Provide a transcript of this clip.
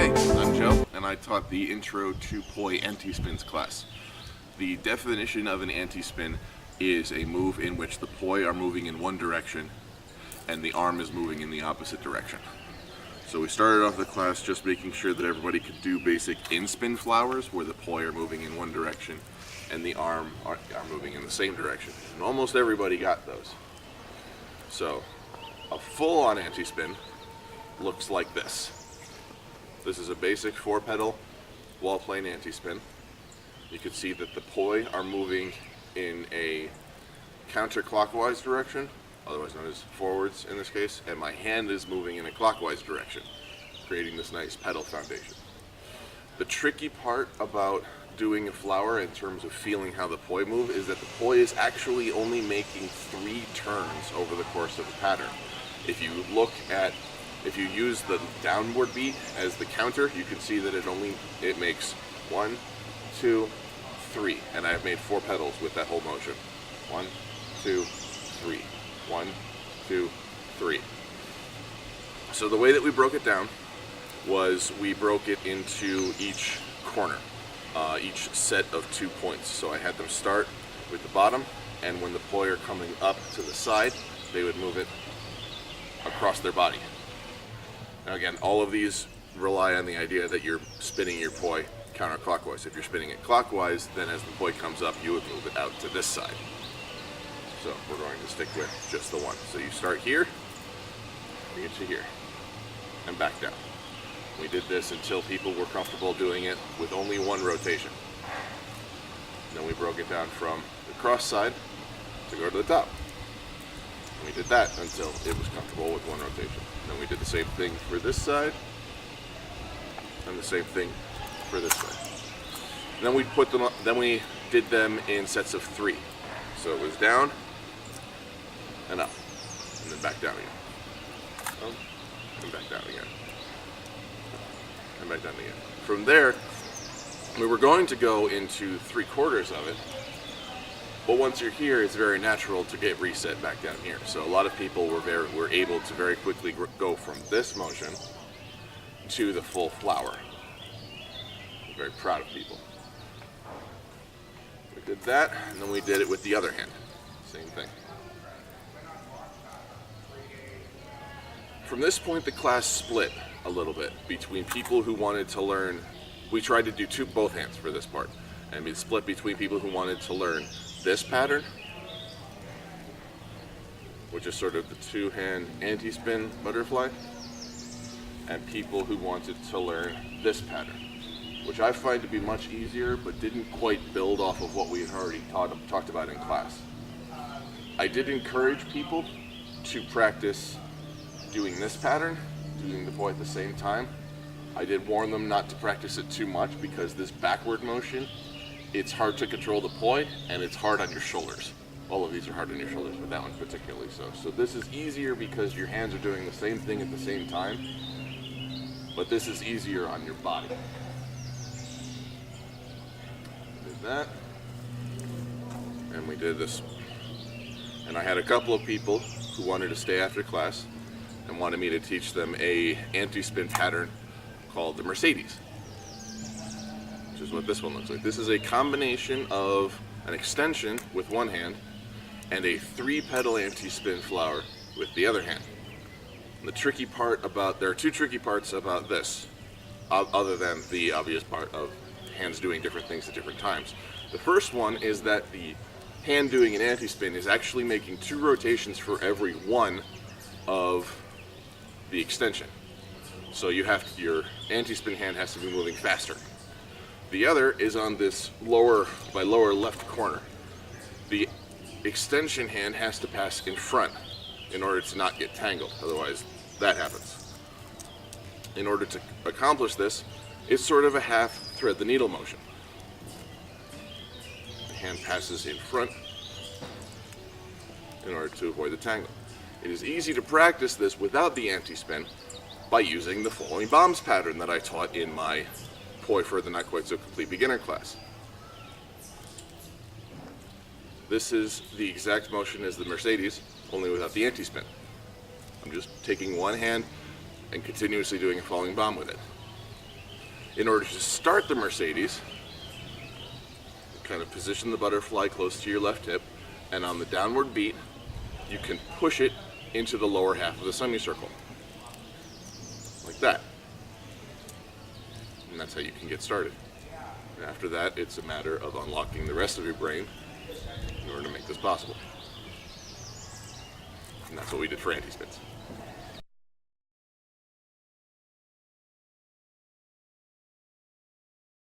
Hey, I'm Joe, and I taught the Intro to Poi Anti-Spins class. The definition of an anti-spin is a move in which the poi are moving in one direction and the arm is moving in the opposite direction. So we started off the class just making sure that everybody could do basic in-spin flowers where the poi are moving in one direction and the arm are moving in the same direction. And almost everybody got those. So a full-on anti-spin looks like this. This is a basic 4-pedal wall plane anti-spin. You can see that the poi are moving in a counterclockwise direction, otherwise known as forwards in this case, and my hand is moving in a clockwise direction, creating this nice pedal foundation. The tricky part about doing a flower in terms of feeling how the poi move is that the poi is actually only making 3 turns over the course of the pattern. If you use the downward beat as the counter, you can see that it makes 1, 2, 3, and I've made 4 pedals with that whole motion. 1, 2, 3. 1, 2, 3. So the way that we broke it down was we broke it into each corner, each set of 2 points. So I had them start with the bottom, and when the poi are coming up to the side, they would move it across their body. Now again, all of these rely on the idea that you're spinning your poi counterclockwise. If you're spinning it clockwise, then as the poi comes up, you would move it out to this side. So we're going to stick with just the one. So you start here, bring it to here, and back down. We did this until people were comfortable doing it with only 1 rotation. Then we broke it down from the cross side to go to the top. And we did that until it was comfortable with 1 rotation. Then we did the same thing for this side, and the same thing for this side. And then we Then we did them in sets of 3. So it was down and up, and then back down again. Up, and back down again. And back down again. From there, we were going to go into 3/4 of it, but once you're here, it's very natural to get reset back down here. So a lot of people were able to very quickly go from this motion to the full flower. I'm very proud of people. We did that, and then we did it with the other hand. Same thing. From this point, the class split a little bit between people who wanted to learn. We tried to do both hands for this part, and it split between people who wanted to learn this pattern, which is sort of the 2-hand anti-spin butterfly, and people who wanted to learn this pattern, which I find to be much easier, but didn't quite build off of what we had already talked about in class. I did encourage people to practice doing this pattern, doing the poi at the same time. I did warn them not to practice it too much because this backward motion, it's hard to control the poi, and it's hard on your shoulders. All of these are hard on your shoulders, but that one's particularly so. So this is easier because your hands are doing the same thing at the same time, but this is easier on your body. Did that, and we did this. And I had a couple of people who wanted to stay after class and wanted me to teach them a anti-spin pattern called the Mercedes, which is what this one looks like. This is a combination of an extension with one hand and a 3-pedal anti-spin flower with the other hand. And there are 2 tricky parts about this, other than the obvious part of hands doing different things at different times. The first one is that the hand doing an anti-spin is actually making 2 rotations for every one of the extension. So your anti-spin hand has to be moving faster. The other is on this lower left corner. The extension hand has to pass in front in order to not get tangled, otherwise that happens. In order to accomplish this, it's sort of a half thread the needle motion. The hand passes in front in order to avoid the tangle. It is easy to practice this without the anti-spin by using the flowing bombs pattern that I taught in my Poi for the Not Quite So Complete Beginner class. This is the exact motion as the Mercedes, only without the anti-spin. I'm just taking one hand and continuously doing a falling bomb with it. In order to start the Mercedes, kind of position the butterfly close to your left hip, and on the downward beat, you can push it into the lower half of the semicircle. Like that. And that's how you can get started. And after that, it's a matter of unlocking the rest of your brain in order to make this possible. And that's what we did for anti-spins.